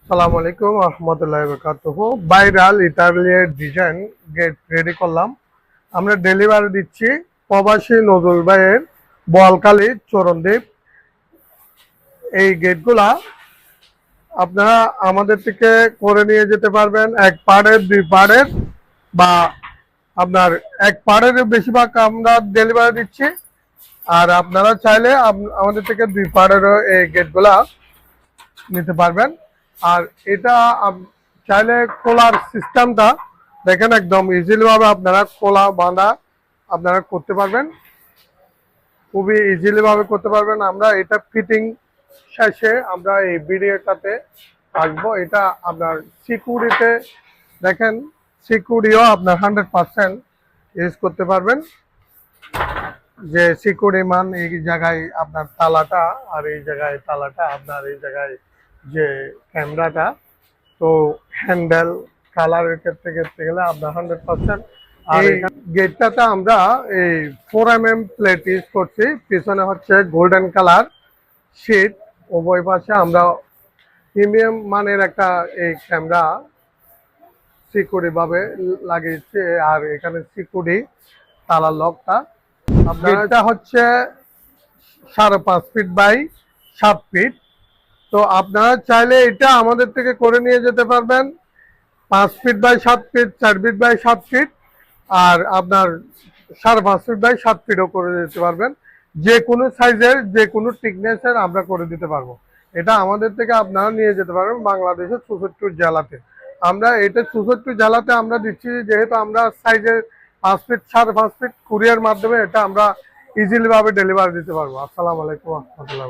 সালামু আলাইকুম রহমতুল্লাহি বারাকাতুহু। Viral Italian design get ready করলাম। আমরা ডেলিভারি দিচ্ছি প্রবাসী নজরুল ভাইয়ের বোয়ালখালী চরণদ্বীপ। এই গেটগুলা আপনারা আমাদের থেকে করে নিয়ে যেতে পারবেন, এক পাড়ের দুই পাড়ের বা আপনার এক পাড়ের বেশিরভাগ আমরা ডেলিভারি দিচ্ছি। আর আপনারা চাইলে আমাদের থেকে দুই পাড়েরও এই গেটগুলা নিতে পারবেন। আর এটা চাইলে খোলার সিস্টেমটা দেখেন, একদম ইজিলি ভাবে আপনারা খোলা বাঁধা আপনারা করতে পারবেন, খুবই ইজিলি ভাবে করতে পারবেন। আমরা এটা ফিটিং শেষে আমরা এই ভিডিওটাতে আসবো। এটা আপনার সিকিউরিটিতে দেখেন, সিকিউরিটিও আপনার 100% ইউজ করতে পারবেন। যে সিকিউরিটি মান এই জায়গায় আপনার তালাটা, আর এই জায়গায় তালাটা, আপনার এই জায়গায় যে ক্যামেরাটা, তো হ্যান্ডেল কালারের ক্ষেত্রে গেলে আপনার 100%। আর এই গেটটাতে আমরা এই 4mm প্লেট ইউজ করছি। পিছনে হচ্ছে গোল্ডেন কালার শীট, উভয় পাশে আমরা প্রিমিয়াম মানের একটা এই ক্যামেরা সিকিউরিটি ভাবে লাগিয়েছি। আর এখানে সিকিউরিটি তালার লকটা আপনার এটা হচ্ছে 5.5 ফিট বাই 7 ফিট। তো আপনারা চাইলে এটা আমাদের থেকে করে নিয়ে যেতে পারবেন 5 feet by 7 feet, 4 feet by 7 feet, আর আপনার 5.5 ফিট বাই 7 ফিটও করে দিতে পারবেন। যে কোনো সাইজের, যে কোনো থিকনেসের আমরা করে দিতে পারবো। এটা আমাদের থেকে আপনারা নিয়ে যেতে পারবেন বাংলাদেশের 64 জেলাতে। আমরা এটা 64 জেলাতে আমরা দিচ্ছি, যেহেতু আমরা সাইজের 5 ফিট 5.5 ফিট কুরিয়ার মাধ্যমে এটা আমরা ইজিলি ভাবে ডেলিভারি দিতে পারবো। আসসালামু আলাইকুম রহমতুল্লাহ।